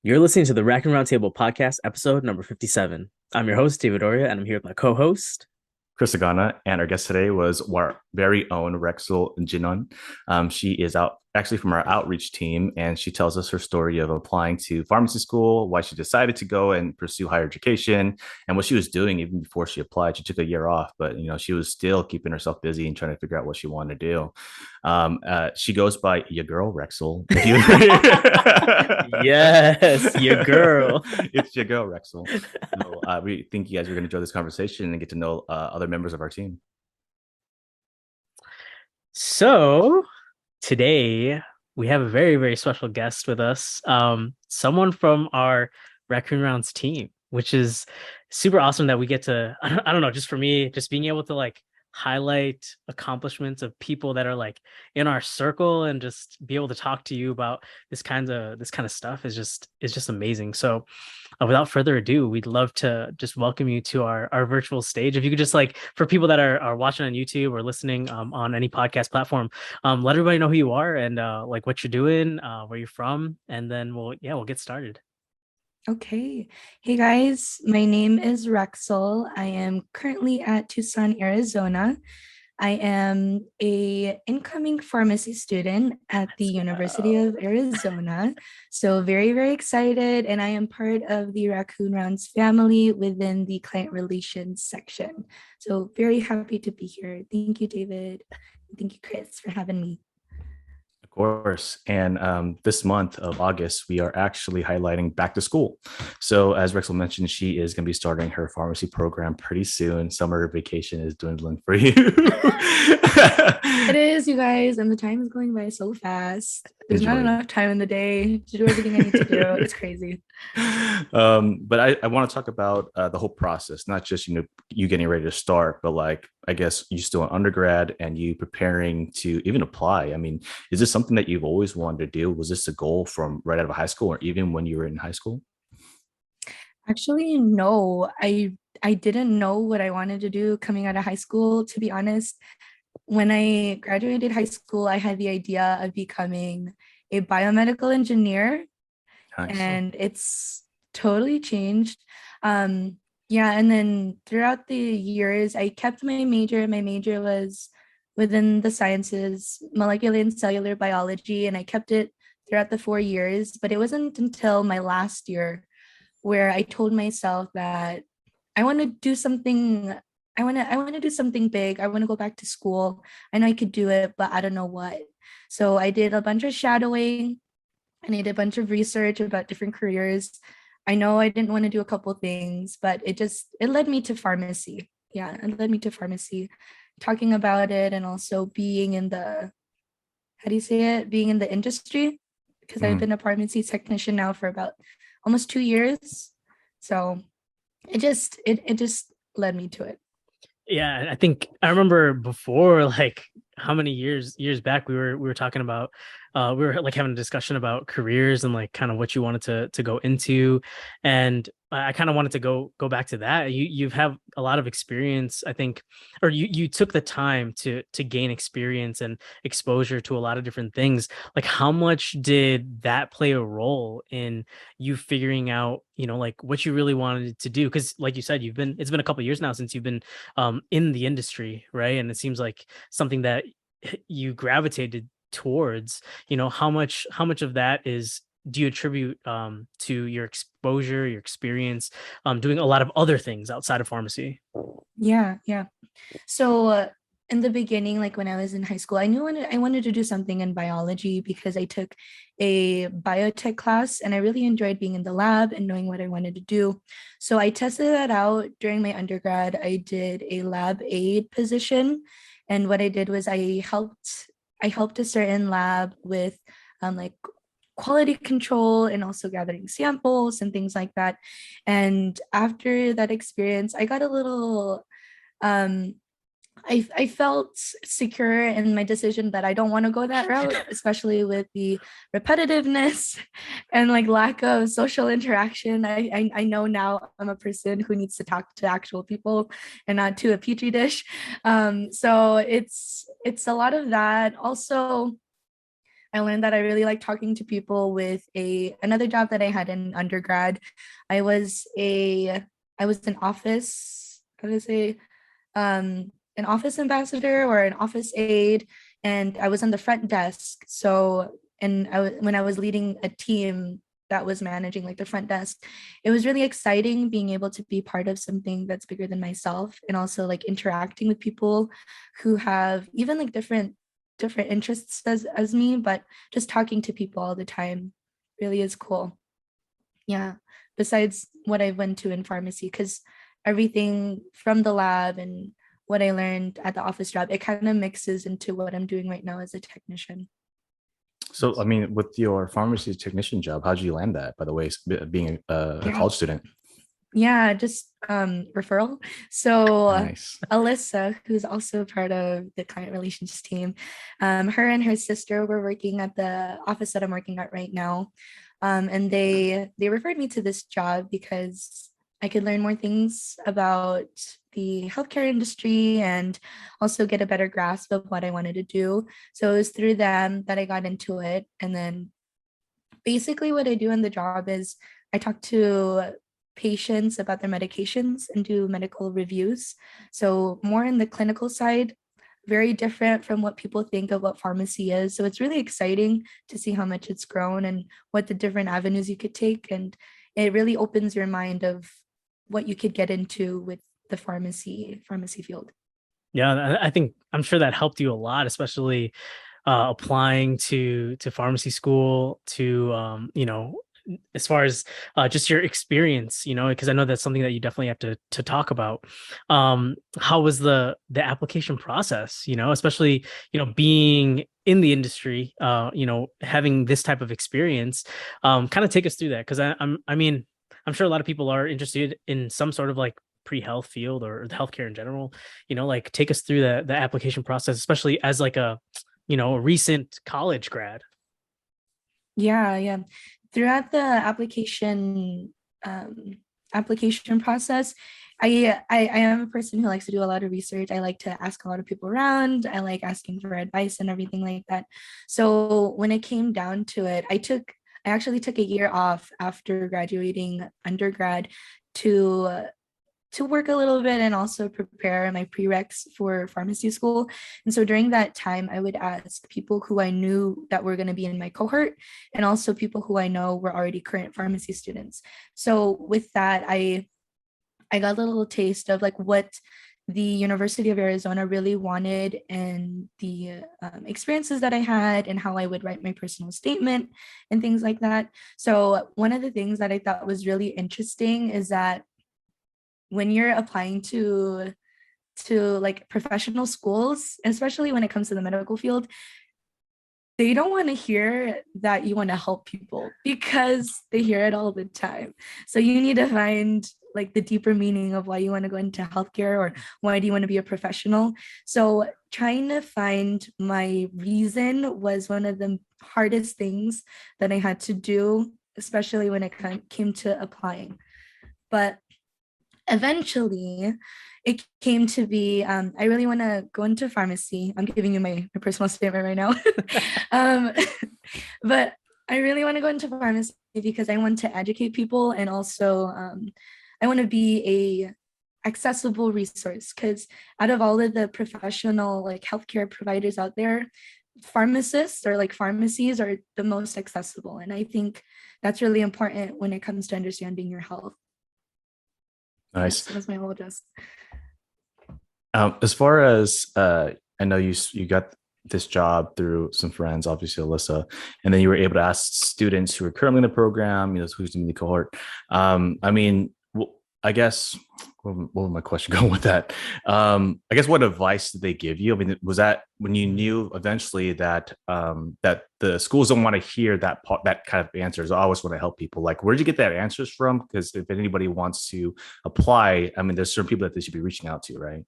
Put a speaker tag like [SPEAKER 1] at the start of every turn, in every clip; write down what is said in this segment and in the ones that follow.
[SPEAKER 1] You're listening to the Rack and Roundtable podcast, episode number 57. I'm your host, David Oria, and I'm here with my co-host.
[SPEAKER 2] Chris Agana, and our guest today was our very own Rxyl Jinon. She is out actually from our outreach team, and she tells us her story of applying to pharmacy school, why she decided to go and pursue higher education, and what she was doing even before she applied. She took a year off, but she was still keeping herself busy and trying to figure out what she wanted to do. She goes by your girl Rxyl. If you,
[SPEAKER 1] Yes, your girl.
[SPEAKER 2] it's your girl Rxyl. So we think you guys are going to enjoy this conversation and get to know other members of our team.
[SPEAKER 1] So today we have a very, very special guest with us. Someone from our Raccoon Rounds team, which is super awesome that we get to, I don't know, just for me, just being able to like highlight accomplishments of people that are like in our circle and just be able to talk to you about this kind of stuff is just amazing. So without further ado, we'd love to just welcome you to our virtual stage. If you could just like, for people that are watching on YouTube or listening on any podcast platform, let everybody know who you are and like what you're doing, where you're from, and then we'll get started.
[SPEAKER 3] Okay. Hey guys, my name is Rexyl. I am currently at Tucson, Arizona. I am a incoming pharmacy student at the University of Arizona. So very, very excited. And I am part of the Raccoon Rounds family within the client relations section. So very happy to be here. Thank you, David. Thank you, Chris, for having me.
[SPEAKER 2] Of course. And this month of August, we are actually highlighting back to school. So, as Rexel mentioned, she is going to be starting her pharmacy program pretty soon. Summer vacation is dwindling for you.
[SPEAKER 3] It is, you guys, and the time is going by so fast. There's not
[SPEAKER 2] Enjoy.
[SPEAKER 3] enough time in the day to do everything I need to do. It's crazy.
[SPEAKER 2] But I want to talk about the whole process, not just you getting ready to start, but like I guess you still an undergrad and you preparing to even apply. I mean, is this something that you've always wanted to do? Was this a goal from right out of high school or even when you were in high school?
[SPEAKER 3] Actually, no, I didn't know what I wanted to do coming out of high school, to be honest. When I graduated high school, I had the idea of becoming a biomedical engineer,
[SPEAKER 2] Nice.
[SPEAKER 3] and it's totally changed. Um, yeah, and then throughout the years, I kept my major. My major was within the sciences, molecular and cellular biology, and I kept it throughout the 4 years. But it wasn't until my last year where I told myself that I want to do something. I want to do something big. I want to go back to school. I know I could do it, but I don't know what. So I did a bunch of shadowing and I did a bunch of research about different careers. I know I didn't want to do a couple things, but it led me to pharmacy. Yeah, it led me to pharmacy. Talking about it and also being in the how do you say it? Being in the industry because I've
[SPEAKER 2] Mm.
[SPEAKER 3] been a pharmacy technician now for about almost 2 years. So it just led me to it.
[SPEAKER 1] Yeah, I think I remember before, like how many years back we were talking about, we were like having a discussion about careers and like kind of what you wanted to go into, and I kind of wanted to go back to that. You've have a lot of experience, I think, or you took the time to gain experience and exposure to a lot of different things. Like, how much did that play a role in you figuring out, like what you really wanted to do? Because, like you said, it's been a couple of years now since you've been in the industry, right? And it seems like something that you gravitated towards. How much of that is do you attribute to your exposure, your experience, doing a lot of other things outside of pharmacy?
[SPEAKER 3] Yeah, yeah. So in the beginning, like when I was in high school, I wanted to do something in biology because I took a biotech class and I really enjoyed being in the lab and knowing what I wanted to do. So I tested that out during my undergrad. I did a lab aid position, and what I did was I helped a certain lab with like quality control and also gathering samples and things like that. And after that experience, I got a little um I felt secure in my decision that I don't want to go that route, especially with the repetitiveness and like lack of social interaction. I know now I'm a person who needs to talk to actual people and not to a petri dish. So it's a lot of that. Also, I learned that I really like talking to people. With another job that I had in undergrad, I was a I was an office, how to say, an office ambassador or an office aide, and I was on the front desk. So, and when I was leading a team that was managing like the front desk, it was really exciting being able to be part of something that's bigger than myself, and also like interacting with people who have even like different interests as me, but just talking to people all the time really is cool. Yeah. Besides what I went to in pharmacy, because everything from the lab and what I learned at the office job, it kind of mixes into what I'm doing right now as a technician.
[SPEAKER 2] So, I mean, with your pharmacy technician job, how'd you land that, by the way, being a
[SPEAKER 3] Yeah.
[SPEAKER 2] college student?
[SPEAKER 3] Yeah, just referral. So
[SPEAKER 2] Nice.
[SPEAKER 3] Alyssa, who's also part of the client relations team, her and her sister were working at the office that I'm working at right now. And they referred me to this job because I could learn more things about the healthcare industry and also get a better grasp of what I wanted to do. So it was through them that I got into it. And then basically what I do in the job is I talk to patients about their medications and do medical reviews. So more in the clinical side, very different from what people think of what pharmacy is. So it's really exciting to see how much it's grown and what the different avenues you could take. And it really opens your mind of what you could get into with the pharmacy field.
[SPEAKER 1] Yeah, I think I'm sure that helped you a lot, especially applying to pharmacy school, to as far as just your experience, because I know that's something that you definitely have to talk about. How was the application process, especially being in the industry, having this type of experience. Kind of take us through that, because I'm sure a lot of people are interested in some sort of like pre-health field or the healthcare in general. Like take us through the application process, especially as like a recent college grad.
[SPEAKER 3] Yeah, yeah. Throughout the application process, I am a person who likes to do a lot of research. I like to ask a lot of people around. I like asking for advice and everything like that. So when it came down to it, I actually took a year off after graduating undergrad to to work a little bit and also prepare my prereqs for pharmacy school. And so during that time, I would ask people who I knew that were going to be in my cohort, and also people who I know were already current pharmacy students. So with that, I got a little taste of like what the University of Arizona really wanted, and the experiences that I had and how I would write my personal statement and things like that. So one of the things that I thought was really interesting is that when you're applying to like professional schools, especially when it comes to the medical field, they don't want to hear that you want to help people because they hear it all the time. So you need to find like the deeper meaning of why you want to go into healthcare, or why do you want to be a professional. So trying to find my reason was one of the hardest things that I had to do, especially when it came to applying. But eventually it came to be, I really want to go into pharmacy. I'm giving you my personal statement right now. um, but I really want to go into pharmacy because I want to educate people, and also I want to be a accessible resource, because out of all of the professional like healthcare providers out there, pharmacists or like pharmacies are the most accessible, and I think that's really important when it comes to understanding your health.
[SPEAKER 2] Nice.
[SPEAKER 3] That's my whole just.
[SPEAKER 2] As far as I know, you got this job through some friends, obviously Alyssa, and then you were able to ask students who are currently in the program, who's in the cohort. I mean, I guess what was my question going with that? I guess what advice did they give you? I mean, was that when you knew eventually that that the schools don't want to hear that part, that kind of answers? I always want to help people. Like, where did you get that answers from? Because if anybody wants to apply, I mean, there's certain people that they should be reaching out to, right?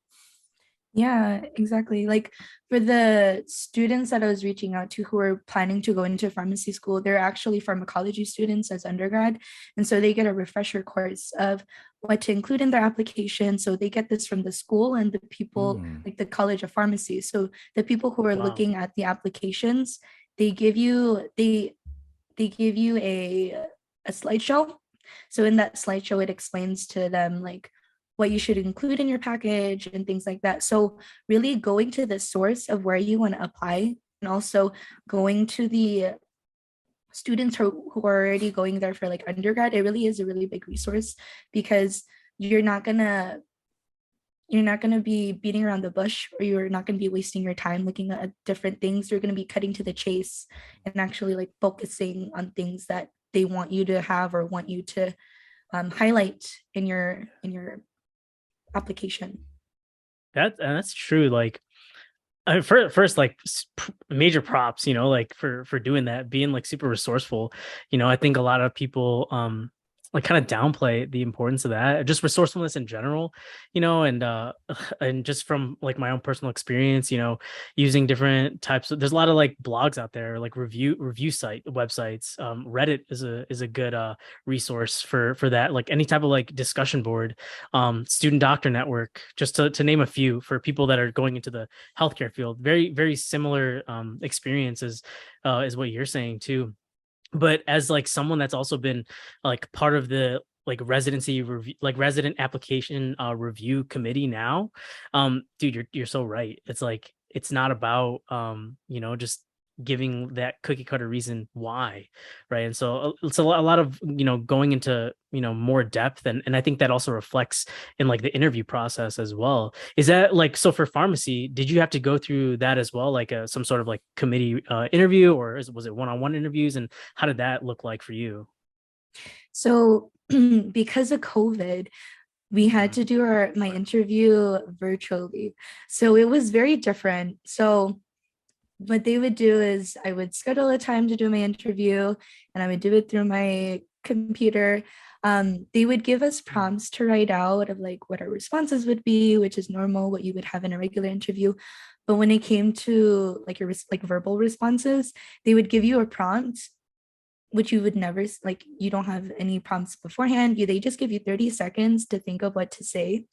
[SPEAKER 3] Yeah, exactly. Like for the students that I was reaching out to who are planning to go into pharmacy school, they're actually pharmacology students as undergrad. And so they get a refresher course of what to include in their application. So they get this from the school and the people,
[SPEAKER 2] Mm.
[SPEAKER 3] like the College of Pharmacy. So the people who are
[SPEAKER 1] Wow.
[SPEAKER 3] looking at the applications, they give you they give you a slideshow. So in that slideshow, it explains to them like what you should include in your package and things like that. So really going to the source of where you want to apply, and also going to the students who are already going there for like undergrad, it really is a really big resource, because you're not gonna be beating around the bush, or you're not going to be wasting your time looking at different things. You're going to be cutting to the chase and actually like focusing on things that they want you to have or want you to highlight in your application.
[SPEAKER 1] That's true. Like, first, like major props, like for doing that, being like super resourceful. I think a lot of people like kind of downplay the importance of that, just resourcefulness in general, and and just from like my own personal experience, using different types of, there's a lot of like blogs out there, like review site websites. Reddit is a good resource for that, like any type of like discussion board, student doctor network, just to name a few, for people that are going into the healthcare field. Very, very similar experiences is what you're saying too. But as like someone that's also been like part of the like residency review, like resident application review committee now, dude, you're so right. It's like, it's not about just giving that cookie cutter reason why, right? And so it's a lot of going into more depth, and I think that also reflects in like the interview process as well. Is that like, so for pharmacy, did you have to go through that as well, like some sort of like committee interview, or was it one-on-one interviews, and how did that look like for you?
[SPEAKER 3] So because of COVID, we had to do my interview virtually. So it was very different. So what they would do is I would schedule a time to do my interview, and I would do it through my computer. They would give us prompts to write out of like what our responses would be, which is normal, what you would have in a regular interview. But when it came to like your like verbal responses, they would give you a prompt, which you would never, like, you don't have any prompts beforehand. They just give you 30 seconds to think of what to say,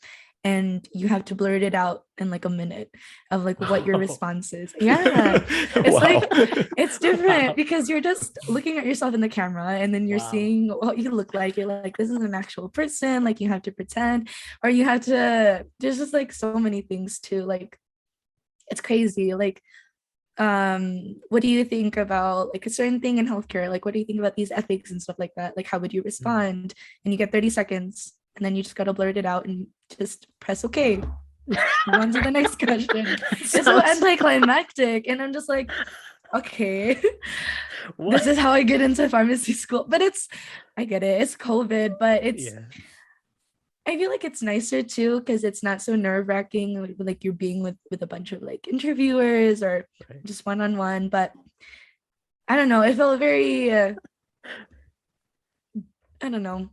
[SPEAKER 3] and you have to blurt it out in like a minute of like what your
[SPEAKER 1] Oh.
[SPEAKER 3] response is. Yeah, it's
[SPEAKER 2] Wow.
[SPEAKER 3] like, it's different
[SPEAKER 1] Wow.
[SPEAKER 3] because you're just looking at yourself in the camera, and then you're
[SPEAKER 1] Wow.
[SPEAKER 3] seeing what you look like. You're like, this is an actual person. Like, you have to pretend, or you have to, there's just like so many things too. Like, it's crazy. Like, what do you think about like a certain thing in healthcare? Like, what do you think about these ethics and stuff like that? Like, how would you
[SPEAKER 1] Mm.
[SPEAKER 3] respond? And you get 30 seconds, and then you just gotta blurt it out and just press okay, move on to the next question. It's so
[SPEAKER 1] Sounds
[SPEAKER 3] anticlimactic, and I'm just like, okay, this
[SPEAKER 1] what?
[SPEAKER 3] is how I get into pharmacy school. But I get it, it's COVID, but
[SPEAKER 1] Yeah.
[SPEAKER 3] I feel like it's nicer too, because it's not so nerve-wracking, like you're being with a bunch of like interviewers or
[SPEAKER 1] Right.
[SPEAKER 3] just one-on-one. But I don't know, it felt very I don't know,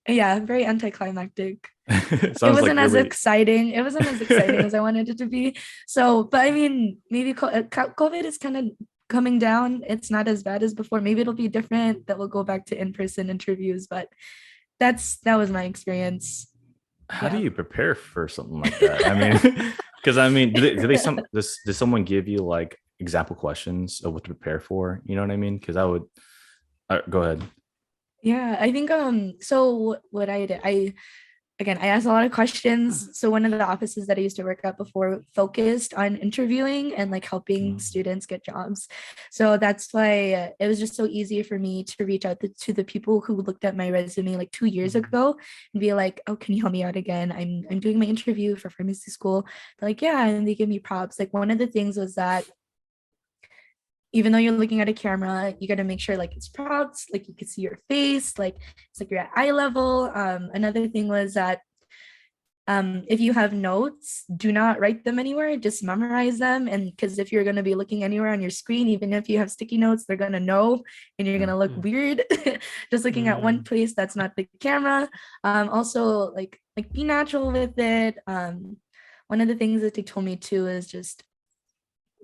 [SPEAKER 3] yeah, very anticlimactic. It
[SPEAKER 2] Sounds like
[SPEAKER 3] wasn't as
[SPEAKER 2] really.
[SPEAKER 3] exciting. It wasn't as exciting as I wanted it to be. So, but I mean, maybe COVID is kind of coming down. It's not as bad as before. Maybe it'll be different, that we'll go back to in-person interviews. But that was my experience.
[SPEAKER 2] How do
[SPEAKER 3] Yeah.
[SPEAKER 2] you prepare for something like that? I mean, because I mean, does someone give you like example questions of what to prepare for? You know what I mean? Because I would go ahead.
[SPEAKER 3] Yeah, I think so what I did, I asked a lot of questions. So one of the offices that I used to work at before focused on interviewing and like helping
[SPEAKER 2] Mm.
[SPEAKER 3] students get jobs. So that's why it was just so easy for me to reach out to the people who looked at my resume like 2 years
[SPEAKER 1] Mhm.
[SPEAKER 3] ago and be like, oh, can you help me out again? I'm doing my interview for pharmacy school. They're like, yeah, and they give me props. Like, one of the things was that even though you're looking at a camera, you got to make sure like it's props, like you can see your face, like it's like you're at eye level. Another thing was that if you have notes, do not write them anywhere, just memorize them. And because if you're going to be looking anywhere on your screen, even if you have sticky notes, they're going to know, and you're going to look
[SPEAKER 1] Mm.
[SPEAKER 3] weird just looking at one
[SPEAKER 1] Mm.
[SPEAKER 3] place that's not the camera. Also, like be natural with it. One of the things that they told me too is just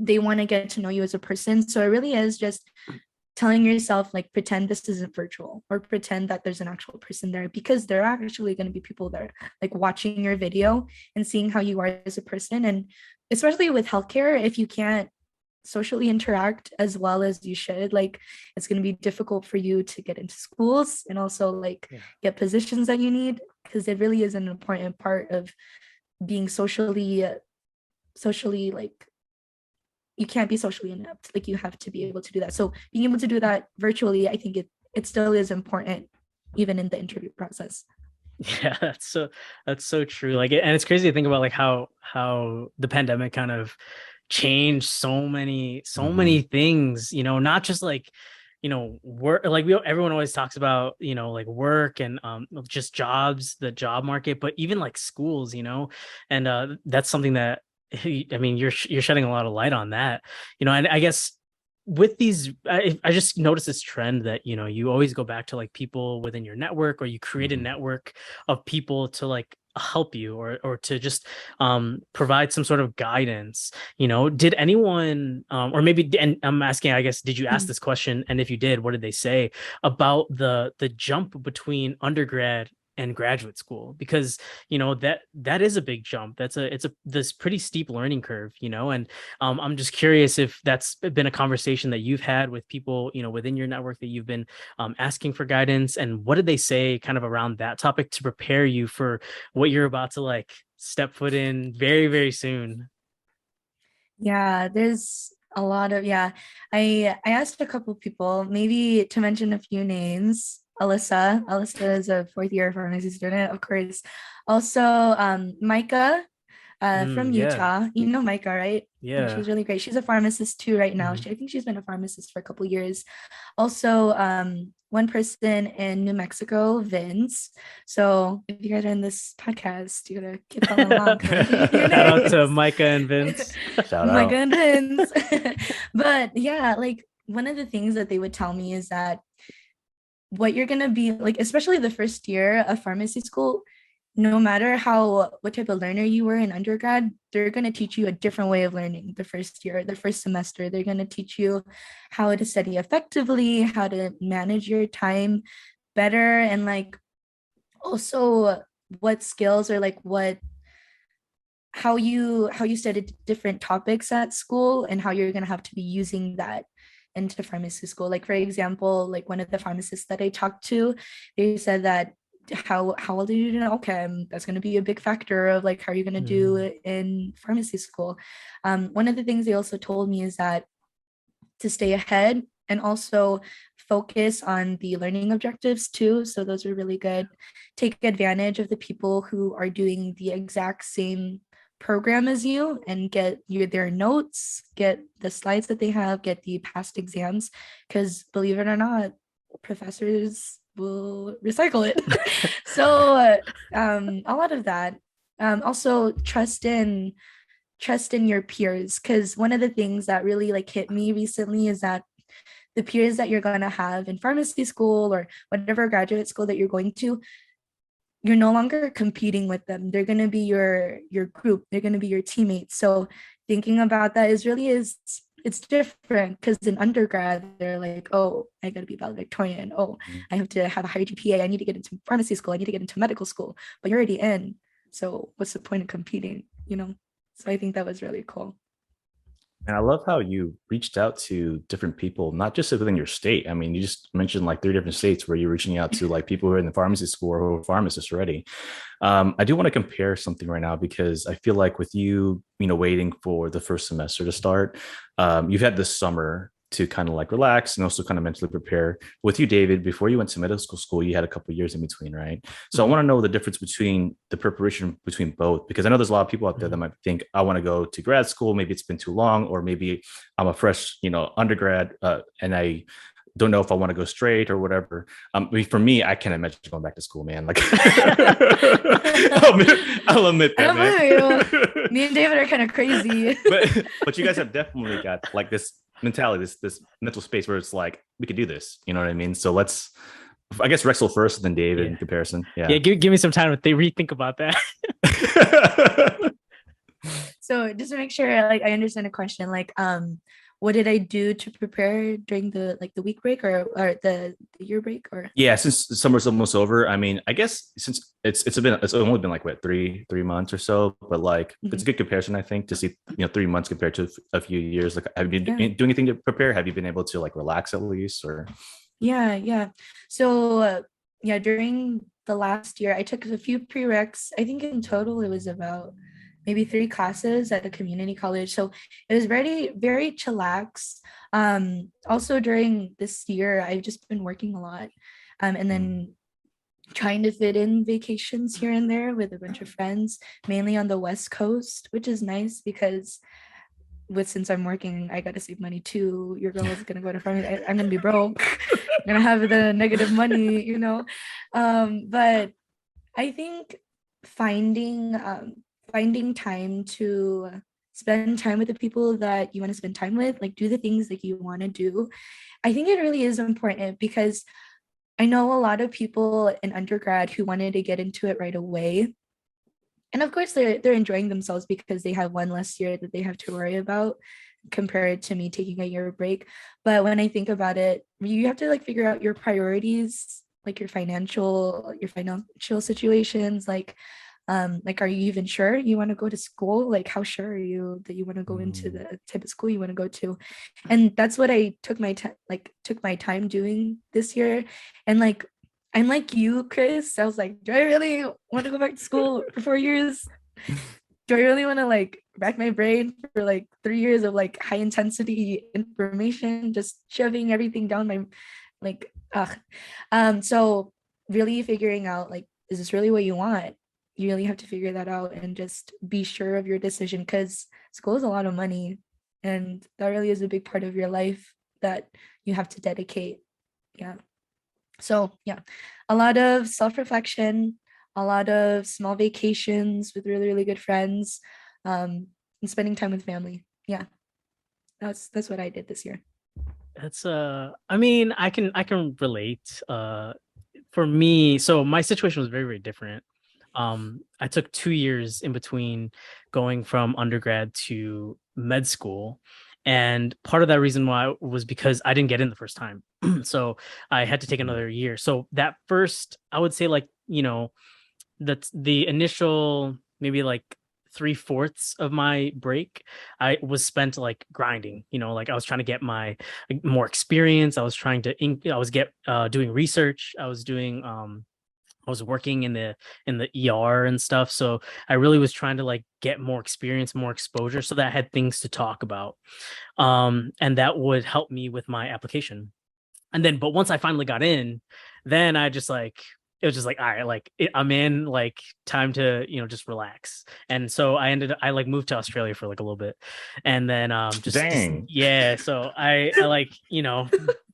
[SPEAKER 3] they want to get to know you as a person. So it really is just telling yourself, like, pretend this isn't virtual, or pretend that there's an actual person there, because there are actually going to be people there like watching your video and seeing how you are as a person. And especially with healthcare, if you can't socially interact as well as you should. Like it's going to be difficult for you to get into schools and also like
[SPEAKER 1] Yeah.
[SPEAKER 3] get positions that you need, because it really is an important part of being socially like you can't be socially inept. Like you have to be able to do that. So being able to do that virtually, I think it still is important even in the interview process.
[SPEAKER 1] Yeah, that's so true. Like, and it's crazy to think about like how the pandemic kind of changed so
[SPEAKER 2] Mm-hmm.
[SPEAKER 1] many things. You know, not just like work. Like everyone always talks about like work and just jobs, the job market, but even like schools. And that's something that I mean you're shedding a lot of light on that. And I guess with these I just noticed this trend that you always go back to like people within your network, or you create a
[SPEAKER 2] Mm-hmm.
[SPEAKER 1] network of people to like help you, or to just provide some sort of guidance. Did anyone or maybe, and I'm asking, I guess, did you ask
[SPEAKER 3] Mhm.
[SPEAKER 1] this question, and if you did, what did they say about the jump between undergrad and graduate school? Because that is a big jump. It's a this pretty steep learning curve. And I'm just curious if that's been a conversation that you've had with people, within your network, that you've been asking for guidance, and what did they say kind of around that topic to prepare you for what you're about to like step foot in very, very soon.
[SPEAKER 3] Yeah, there's a lot of yeah. I asked a couple people, maybe to mention a few names. Alyssa is a fourth year pharmacy student, of course. Also, Micah, from
[SPEAKER 1] Yeah,
[SPEAKER 3] Utah. You know Micah, right? Yeah,
[SPEAKER 1] yeah.
[SPEAKER 3] she's really great. She's a pharmacist too right now.
[SPEAKER 1] Mhm.
[SPEAKER 3] I think she's been a pharmacist for a couple years. Also, one person in New Mexico, Vince. So if you guys are in this podcast, you gotta keep following along because I want to give you
[SPEAKER 1] Shout out to
[SPEAKER 3] names.
[SPEAKER 1] Micah and Vince.
[SPEAKER 2] Shout
[SPEAKER 3] My
[SPEAKER 2] out.
[SPEAKER 3] goodness. But yeah, like one of the things that they would tell me is that what you're gonna be like, especially the first year of pharmacy school, no matter how what type of learner you were in undergrad, they're gonna teach you a different way of learning the first year, the first semester. They're gonna teach you how to study effectively, how to manage your time better, and like also what skills or like what how you studied different topics at school and how you're going to have to be using that into pharmacy school. Like for example, like one of the pharmacists that I talked to, they said that how well do you know? Okay, that's going to be a big factor of like how you're going to do
[SPEAKER 1] Mhm.
[SPEAKER 3] it in pharmacy school. One of the things they also told me is that to stay ahead and also focus on the learning objectives too. So those are really good. Take advantage of the people who are doing the exact same program as you and get their notes, get the slides that they have, get the past exams, because believe it or not, professors will recycle it. So a lot of that. Also trust in your peers, because one of the things that really like hit me recently is that the peers that you're going to have in pharmacy school or whatever graduate school that you're going to, you're no longer competing with them. They're going to be your group, they're going to be your teammates. So thinking about that is really is it's different, because in undergrad they're like, oh, I got to be valedictorian, oh, I have to have a higher GPA, I need to get into pharmacy school, I need to get into medical school, but you're already in, so what's the point of competing? So I think that was really cool.
[SPEAKER 2] And I love how you reached out to different people, not just within your state. I mean, you just mentioned like three different states where you're reaching out to like people who are in the pharmacy school or who are pharmacists already. I do want to compare something right now because I feel like with you, waiting for the first semester to start, you've had this summer to kind of like relax and also kind of mentally prepare. With you, David, before you went to medical school, you had a couple of years in between, right? So I
[SPEAKER 1] Mhm.
[SPEAKER 2] want to know the difference between the preparation between both, because I know there's a lot of people out there that
[SPEAKER 1] Mhm.
[SPEAKER 2] might think, I want to go to grad school. Maybe it's been too long, or maybe I'm a fresh, undergrad, and I don't know if I want to go straight or whatever. I mean, for me, I can't imagine going back to school, man. Like, I'll admit
[SPEAKER 3] I
[SPEAKER 2] that,
[SPEAKER 3] don't
[SPEAKER 2] man.
[SPEAKER 3] blame you. Me and David are kind of crazy.
[SPEAKER 2] but you guys have definitely got like this mentality, this mental space where it's like we could do this. You know what I mean? So let's, I guess, Rexel first, then David
[SPEAKER 1] Yeah.
[SPEAKER 2] in comparison.
[SPEAKER 1] Yeah,
[SPEAKER 2] Yeah.
[SPEAKER 1] give me some time if they rethink about that.
[SPEAKER 3] So just to make sure like I understand the question, like what did I do to prepare during the week break or the year break or
[SPEAKER 2] Yeah, since summer's almost over, I mean, I guess since it's only been like what, 3 months or so, but like it's a
[SPEAKER 3] Mhm.
[SPEAKER 2] good comparison, I think, to see 3 months compared to a few years. Like, have you
[SPEAKER 3] Yeah.
[SPEAKER 2] been doing anything to prepare? Have you been able to like relax at least, or?
[SPEAKER 3] Yeah, yeah. So, yeah, during the last year, I took a few prereqs. I think in total it was about maybe 3 classes at a community college. So it was very, very chillax. Also during this year, I've just been working a lot. And
[SPEAKER 2] Mm.
[SPEAKER 3] then trying to fit in vacations here and there with a bunch of friends, mainly on the West Coast, which is nice because since I'm working, I gotta save money too. Your girl is gonna go to farming. I'm gonna be broke. I'm gonna have the negative money, you know. But I think finding finding time to spend time with the people that you want to spend time with, like do the things that you want to do. I think it really is important because I know a lot of people in undergrad who wanted to get into it right away, and of course they're enjoying themselves because they have one less year that they have to worry about compared to me taking a year break. But when I think about it, you have to like figure out your priorities, like your financial situations, like are you even sure you want to go to school? Like how sure are you that you want to go into
[SPEAKER 2] Mm.
[SPEAKER 3] the type of school you want to go to? And that's what I took my time doing this year. And like I'm like you, Chris. I was like, do I really want to go back to school for 4 years? Do I really want to like rack my brain for like 3 years of like high intensity information, just shoving everything down my like ugh. So really figuring out like, is this really what you want? You really have to figure that out and just be sure of your decision because school is a lot of money and that really is a big part of your life that you have to dedicate. Yeah. So yeah, a lot of self-reflection, a lot of small vacations with really, really good friends, and spending time with family. Yeah, that's what I did this year.
[SPEAKER 1] That's I mean, I can relate. For me, so my situation was very, very different. I took 2 years in between going from undergrad to med school. And part of that reason why was because I didn't get in the first time. So I had to take
[SPEAKER 2] Mm.
[SPEAKER 1] another year. So that first, I would say like, that's the initial maybe like 3/4 of my break I was spent like grinding, like I was trying to get my like, more experience. I was trying to I was get doing research. I was working in the ER and stuff. So I really was trying to like get more experience, more exposure so that I had things to talk about. And that would help me with my application. And then, but once I finally got in, then I just like, it was just like, all right, like I'm in, like time to, just relax. And so I like moved to Australia for like a little bit. And then, just,
[SPEAKER 2] Dang.
[SPEAKER 1] yeah. So I like,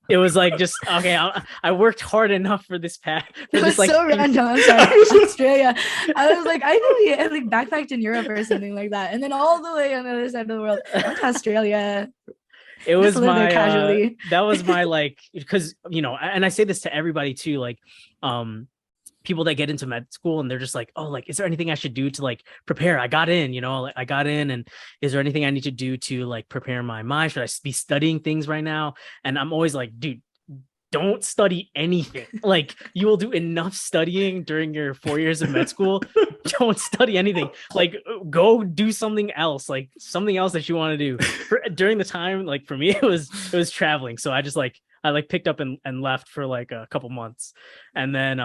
[SPEAKER 1] it was like, just, okay, I worked hard enough for this path, for
[SPEAKER 3] It
[SPEAKER 1] this
[SPEAKER 3] was
[SPEAKER 1] like,
[SPEAKER 3] so random. I'm sorry, Australia. I was like, I know I like backpacked in Europe or something like that, and then all the way on the other side of the world, I went to Australia.
[SPEAKER 1] it
[SPEAKER 3] Just
[SPEAKER 1] was
[SPEAKER 3] live there
[SPEAKER 1] my
[SPEAKER 3] casually.
[SPEAKER 1] that was my like, because and I say this to everybody too, like people that get into med school and they're just like, oh, like, is there anything I should do to like prepare? I got in, like I got in, and is there anything I need to do to like prepare my mind? Should I be studying things right now? And I'm always like, dude, don't study anything. Like you will do enough studying during your 4 years of med school. Don't study anything. Like go do something else, like something else that you want to do. During the time, like for me, it was traveling. So I like picked up and left for like a couple months. And then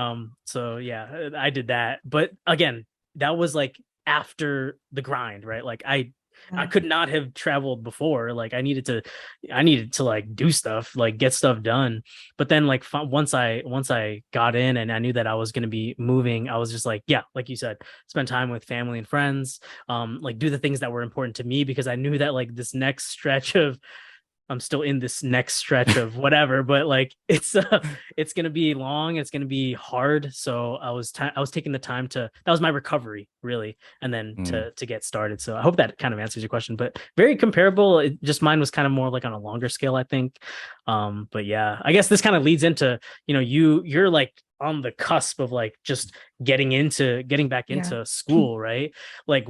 [SPEAKER 1] so yeah, I did that. But again, that was like after the grind, right? Like I
[SPEAKER 3] Yeah.
[SPEAKER 1] could not have traveled before. Like I needed to like do stuff, like get stuff done. But then like once I got in and I knew that I was going to be moving, I was just like, yeah, like you said, spend time with family and friends, like do the things that were important to me, because I knew that like this next stretch of I'm still in this next stretch of whatever, but like it's gonna be long, it's gonna be hard. So I was taking the time to, that was my recovery really, and then
[SPEAKER 2] Mm.
[SPEAKER 1] to get started. So I hope that kind of answers your question, but very comparable. It just, mine was kind of more like on a longer scale, I think. But yeah, I guess this kind of leads into, you're like on the cusp of like just getting back
[SPEAKER 3] Yeah.
[SPEAKER 1] into school, right? Like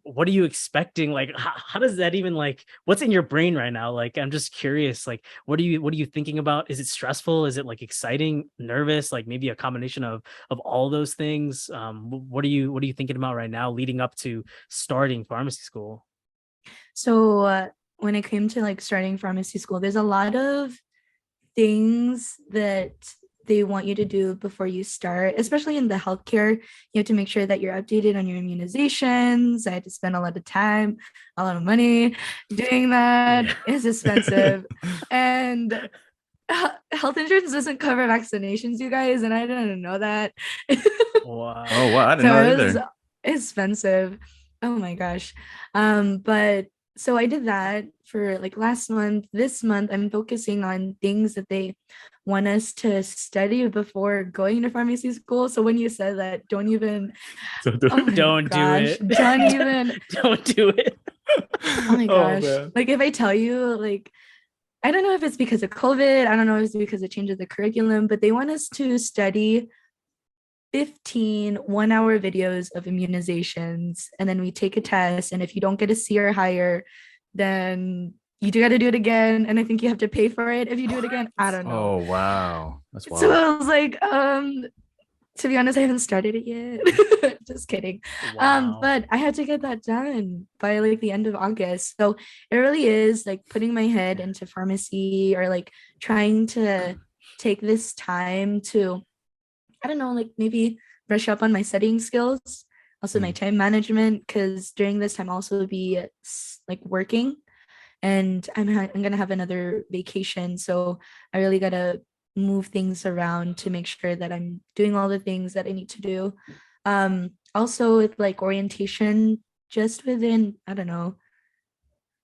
[SPEAKER 1] what are you expecting? Like, how does that even like, what's in your brain right now? Like, I'm just curious, like, what are you thinking about? Is it stressful? Is it like exciting, nervous, like maybe a combination of all those things? What are you thinking about right now leading up to starting pharmacy school?
[SPEAKER 3] So when it came to like starting pharmacy school, there's a lot of things that they want you to do before you start, especially in the healthcare. You have to make sure that you're updated on your immunizations. I had to spend a lot of time, a lot of money doing that.
[SPEAKER 1] Yeah.
[SPEAKER 3] It's expensive. And health insurance doesn't cover vaccinations, you guys, and I didn't know that.
[SPEAKER 2] Oh,
[SPEAKER 1] Wow.
[SPEAKER 2] wow. I didn't know
[SPEAKER 3] So
[SPEAKER 2] that
[SPEAKER 3] it was
[SPEAKER 2] either.
[SPEAKER 3] expensive. Oh my gosh. But so I did that for like last month. This month, I'm focusing on things that they want us to study before going to pharmacy school. So when you said that, don't even,
[SPEAKER 2] So,
[SPEAKER 3] oh my
[SPEAKER 1] Don't do
[SPEAKER 3] gosh,
[SPEAKER 1] it.
[SPEAKER 3] don't even,
[SPEAKER 1] Don't do it.
[SPEAKER 3] oh my
[SPEAKER 2] oh
[SPEAKER 3] gosh.
[SPEAKER 2] man.
[SPEAKER 3] Like if I tell you, like, I don't know if it's because of COVID, I don't know if it's because of change of the curriculum, but they want us to study 15 1 hour videos of immunizations, and then we take a test, and if you don't get a C or higher, then you do got to do it again, and I think you have to pay for it if you do it again. I don't know.
[SPEAKER 2] Oh wow. That's
[SPEAKER 3] So
[SPEAKER 2] wild.
[SPEAKER 3] I was like, to be honest, I haven't started it yet. Just kidding.
[SPEAKER 1] Wow.
[SPEAKER 3] But I had to get that done by like the end of August. So it really is like putting my head into pharmacy, or like trying to take this time to, I don't know, like maybe brush up on my studying skills, also my
[SPEAKER 2] Mm.
[SPEAKER 3] time management, because during this time I'll also be like working, and I'm gonna have another vacation, so I really gotta move things around to make sure that I'm doing all the things that I need to do. Also with like orientation, just within, I don't know,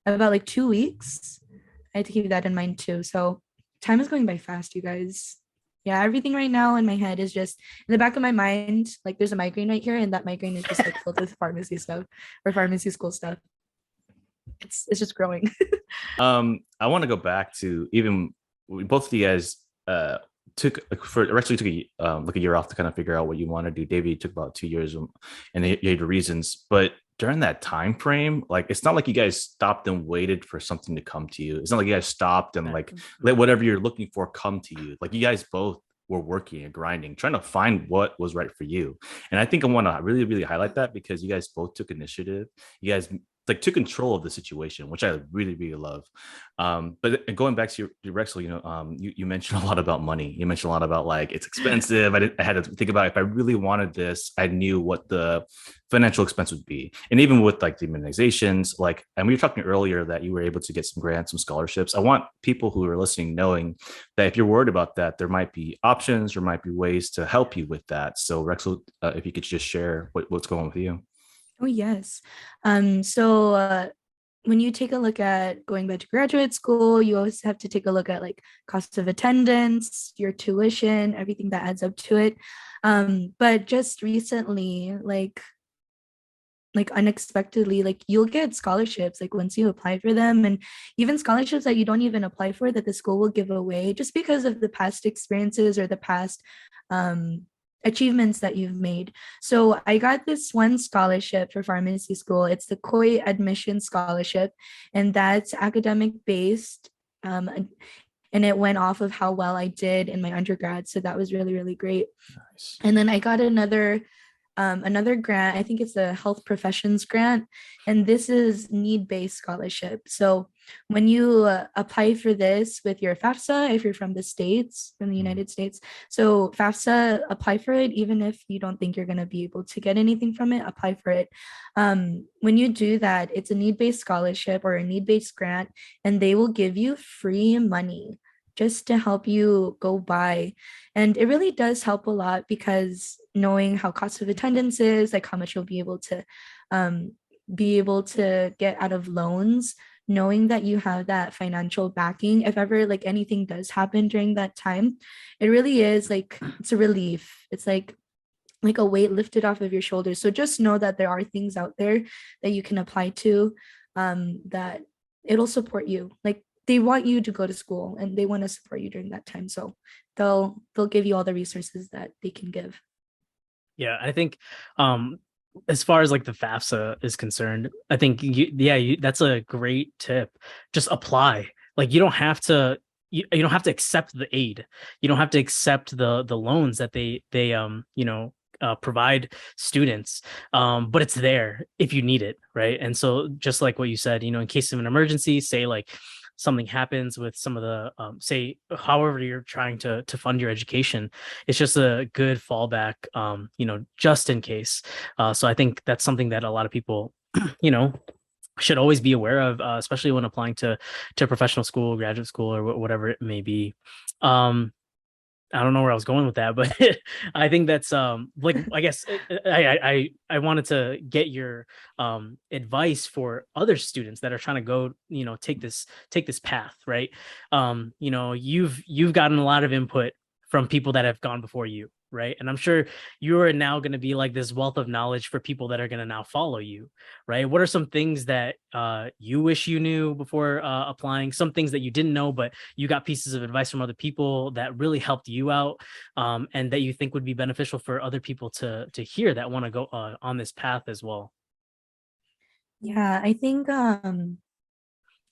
[SPEAKER 3] about like 2 weeks. I had to keep that in mind too. So time is going by fast, you guys. Yeah, everything right now in my head is just in the back of my mind. Like there's a migraine right here, and that migraine is just like filled with pharmacy stuff or pharmacy school stuff. It's just growing.
[SPEAKER 2] I want to go back to even both of you guys took for actually took like a year off to kind of figure out what you want to do. David took about 2 years, and you had your reasons. But during that time frame, like it's not like you guys stopped and waited for something to come to you. It's not like you guys stopped and like
[SPEAKER 1] Exactly.
[SPEAKER 2] let whatever you're looking for come to you. Like you guys both were working and grinding, trying to find what was right for you. And I think I want to really, really highlight that because you guys both took initiative. You guys like took control of the situation, which I really, really love. But going back to your Rexel, you mentioned a lot about money. You mentioned a lot about like it's expensive. I had to think about if I really wanted this, I knew what the financial expense would be. And even with like the immunizations, like, and we were talking earlier that you were able to get some grants, some scholarships. I want people who are listening knowing that if you're worried about that, there might be options, there might be ways to help you with that. So Rexel, if you could just share what's going on with you.
[SPEAKER 3] Oh yes. So when you take a look at going back to graduate school, you always have to take a look at like cost of attendance, your tuition, everything that adds up to it. But just recently, like unexpectedly, like you'll get scholarships like once you apply for them, and even scholarships that you don't even apply for that the school will give away just because of the past experiences or the past um achievements that you've made. So I got this one scholarship for pharmacy school. It's the Koi admission scholarship, and that's academic based. And it went off of how well I did in my undergrad, so that was really really great.
[SPEAKER 2] Nice.
[SPEAKER 3] And then I got another grant. I think it's a health professions grant, and this is need-based scholarship. So when you apply for this with your FAFSA, if you're from the States, from the
[SPEAKER 2] Mm.
[SPEAKER 3] United States, so FAFSA, apply for it. Even if you don't think you're going to be able to get anything from it, apply for it. When you do that, it's a need-based scholarship or a need-based grant, and they will give you free money just to help you go by. And it really does help a lot because knowing how cost of attendance is, like how much you'll um, be able to get out of loans, knowing that you have that financial backing, if ever like anything does happen during that time, it really is like it's a relief. It's like a weight lifted off of your shoulders. So just know that there are things out there that you can apply to, that it'll support you. Like they want you to go to school and they want to support you during that time. So they'll give you all the resources that they can give.
[SPEAKER 1] Yeah, I think um as far as like the FAFSA is concerned, I think that's a great tip. Just apply. Like you don't have to you don't have to accept the aid. You don't have to accept the loans that they provide students. But it's there if you need it, right? And so just like what you said, in case of an emergency, say like something happens with some of the say however you're trying to fund your education, it's just a good fallback, just in case. So I think that's something that a lot of people you know should always be aware of, especially when applying to professional school, graduate school, or whatever it may be. um I don't know where I was going with that, but I think that's like I guess I wanted to get your advice for other students that are trying to go, take this path, right? You've gotten a lot of input from people that have gone before you, right? And I'm sure you are now going to be like this wealth of knowledge for people that are going to now follow you, right? What are some things that you wish you knew before applying? Some things that you didn't know, but you got pieces of advice from other people that really helped you out, and that you think would be beneficial for other people to hear that want to go on this path as well.
[SPEAKER 3] Yeah, I think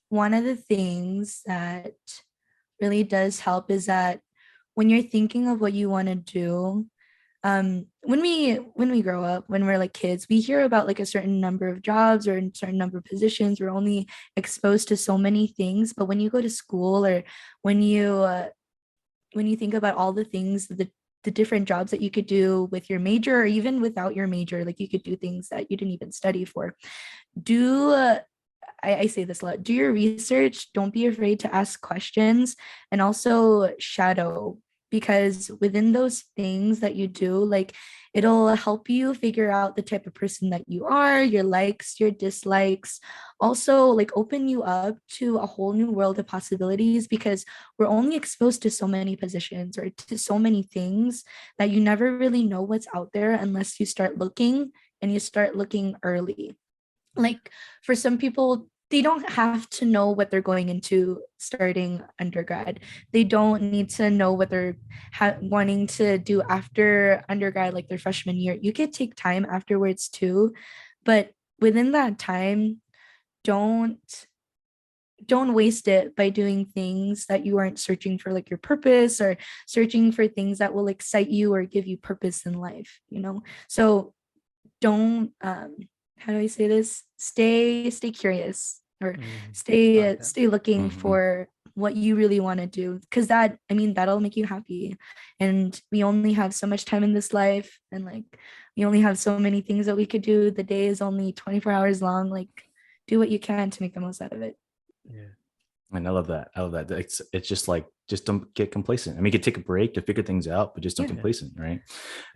[SPEAKER 3] one of the things that really does help is that when you're thinking of what you want to do, when we grow up, when we're like kids, we hear about like a certain number of jobs or a certain number of positions. We're only exposed to so many things. But when you go to school, or when you think about all the things, the different jobs that you could do with your major, or even without your major, like you could do things that you didn't even study for. Do I say this a lot, do your research, don't be afraid to ask questions, and also shadow, because within those things that you do, like it'll help you figure out the type of person that you are, your likes, your dislikes, also like open you up to a whole new world of possibilities, because we're only exposed to so many positions or to so many things that you never really know what's out there unless you start looking, and you start looking early. Like for some people, they don't have to know what they're going into starting undergrad. They don't need to know what they're wanting to do after undergrad, like their freshman year. You could take time afterwards too, but within that time, don't don't waste it by doing things that you aren't searching for, like your purpose, or searching for things that will excite you or give you purpose in life. So don't how do I say this, stay curious, or
[SPEAKER 1] I like that.
[SPEAKER 3] stay looking
[SPEAKER 2] Mhm.
[SPEAKER 3] for what you really want to do, because that, I mean, that'll make you happy. And we only have so much time in this life, and like we only have so many things that we could do. The day is only 24 hours long. Like do what you can to make the most out of it.
[SPEAKER 1] Yeah.
[SPEAKER 2] And I love that. I love that. It's just like, just don't get complacent. I mean, you could take a break to figure things out, but just don't
[SPEAKER 3] Yeah.
[SPEAKER 2] complacent, right?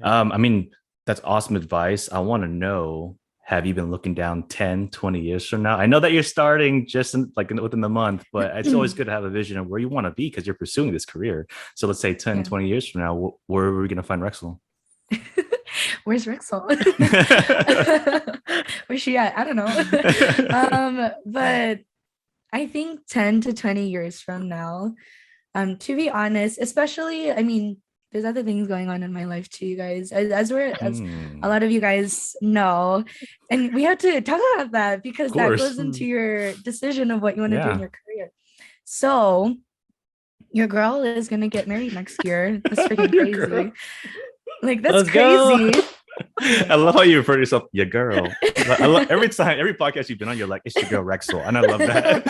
[SPEAKER 1] Yeah.
[SPEAKER 2] I mean, that's awesome advice. I want to know, have you been looking down 10, 20 years from now? I know that you're starting just within the month, but it's always good to have a vision of where you want to be because you're pursuing this career. So let's say 10,
[SPEAKER 3] Yeah.
[SPEAKER 2] 20 years from now, where are we going to find Rexel?
[SPEAKER 3] Where's Rxyl? Where's she at? I don't know. But I think 10 to 20 years from now, to be honest, especially, I mean, there's other things going on in my life too, you guys, as a
[SPEAKER 2] Hmm,
[SPEAKER 3] lot of you guys know. And we have to talk about that,
[SPEAKER 2] of
[SPEAKER 3] because that
[SPEAKER 2] course.
[SPEAKER 3] goes into your decision of what you want to do in
[SPEAKER 2] Yeah.
[SPEAKER 3] your career. So your girl is gonna get married next year. That's freaking
[SPEAKER 2] Your girl.
[SPEAKER 3] crazy. Like that's
[SPEAKER 1] Let's go.
[SPEAKER 3] crazy.
[SPEAKER 2] I love how you refer to yourself, your girl. I love every time, every podcast you've been on, you're like, it's your girl Rexel. And I love that.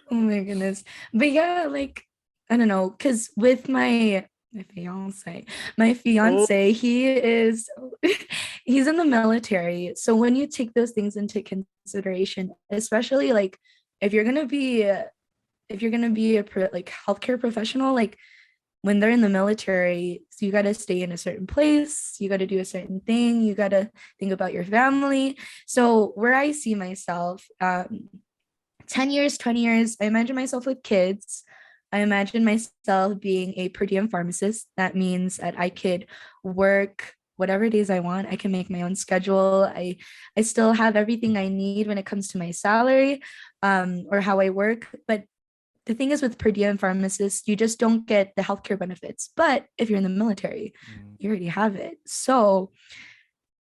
[SPEAKER 3] Oh my goodness. But yeah, like I don't know, because with my
[SPEAKER 1] Oh,
[SPEAKER 3] fiance, he is he's in the military. So when you take those things into consideration, especially like if you're gonna be like healthcare professional, like when they're in the military, so you got to stay in a certain place, you got to do a certain thing, you got to think about your family. So where I see myself, 10 years, 20 years, I imagine myself with kids. I imagine myself being a per diem pharmacist. That means that I could work whatever days I want. I can make my own schedule. I still have everything I need when it comes to my salary, or how I work. But the thing is with per diem pharmacists, you just don't get the healthcare benefits. But if you're in the military,
[SPEAKER 2] Mm.
[SPEAKER 3] you already have it. So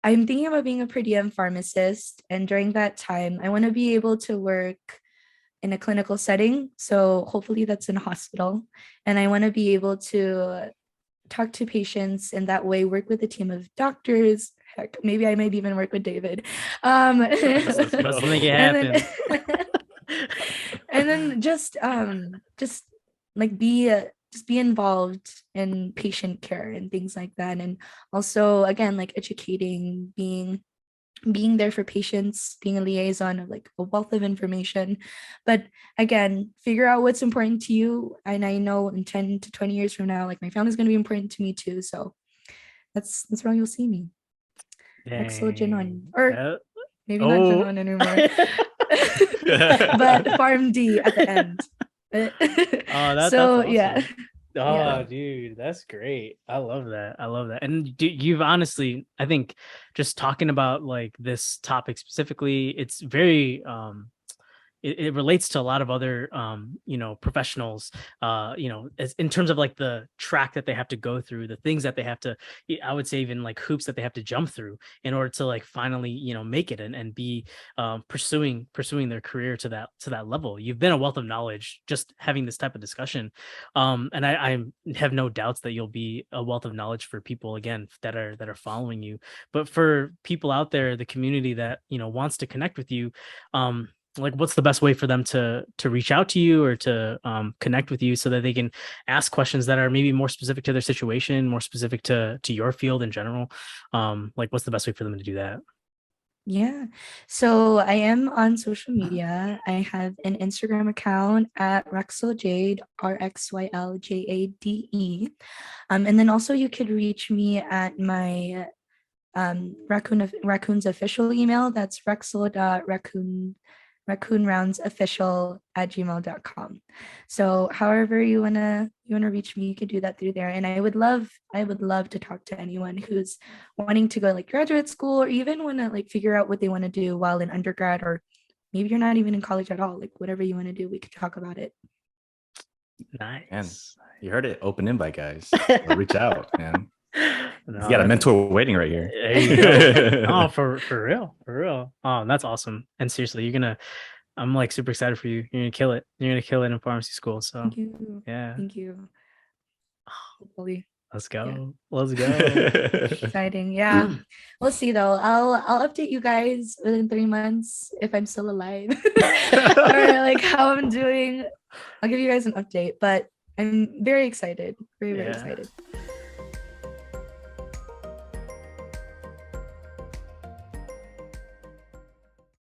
[SPEAKER 3] I'm thinking about being a per diem pharmacist, and during that time, I want to be able to work in a clinical setting. So hopefully that's in a hospital, and I want to be able to talk to patients in that way, work with a team of doctors. Heck, maybe I might even work with David.
[SPEAKER 1] Let's make it
[SPEAKER 3] And
[SPEAKER 1] happen.
[SPEAKER 3] then and then just like just be involved in patient care and things like that. And also again, like educating, being there for patients, being a liaison of like a wealth of information. But again, figure out what's important to you. And I know in 10 to 20 years from now, like my family's going to be important to me too. So that's where you'll see me. Rxyl Jinon,
[SPEAKER 1] Dang.
[SPEAKER 3] or maybe not
[SPEAKER 1] Oh.
[SPEAKER 3] Jinon anymore, but Farm D at the end.
[SPEAKER 1] Oh, that's
[SPEAKER 3] So
[SPEAKER 1] awesome.
[SPEAKER 3] yeah.
[SPEAKER 1] Oh,
[SPEAKER 3] Yeah.
[SPEAKER 1] dude, that's great. I love that. I love that. And you've honestly, I think just talking about like this topic specifically, it's very it relates to a lot of other professionals, as in terms of like the track that they have to go through, the things that they have to, I would say even like hoops that they have to jump through in order to like finally make it and be pursuing their career to that level. You've been a wealth of knowledge just having this type of discussion, and I have no doubts that you'll be a wealth of knowledge for people again that are following you. But for people out there, the community that wants to connect with you, like what's the best way for them to reach out to you or to connect with you so that they can ask questions that are maybe more specific to their situation, more specific to your field in general? Like what's the best way for them to do that?
[SPEAKER 3] Yeah. So I am on social media. I have an Instagram account at RxylJade, RxYLJADE. And then also you could reach me at my raccoon's official email. That's raccoonroundsofficial@gmail.com. So however you wanna reach me, you could do that through there. And I would love to talk to anyone who's wanting to go like graduate school or even want to like figure out what they want to do while in undergrad, or maybe you're not even in college at all. Like whatever you want to do, we could talk about it.
[SPEAKER 2] And
[SPEAKER 1] Nice.
[SPEAKER 2] you heard it. Open invite, guys. Reach out, man.
[SPEAKER 1] No,
[SPEAKER 2] You got a mentor waiting right here.
[SPEAKER 1] there you go. Oh, for real, for real. Oh, that's awesome. And seriously, I'm like super excited for you. You're gonna kill it. You're gonna kill it in pharmacy school. So
[SPEAKER 3] Thank you.
[SPEAKER 1] yeah,
[SPEAKER 3] Thank you. Hopefully.
[SPEAKER 1] let's
[SPEAKER 3] Yeah.
[SPEAKER 1] go. Let's go.
[SPEAKER 3] Exciting. Yeah. We'll see though. I'll update you guys within 3 months if I'm still alive or like how I'm doing. I'll give you guys an update, but I'm very excited. Very, very
[SPEAKER 1] Yeah.
[SPEAKER 3] excited.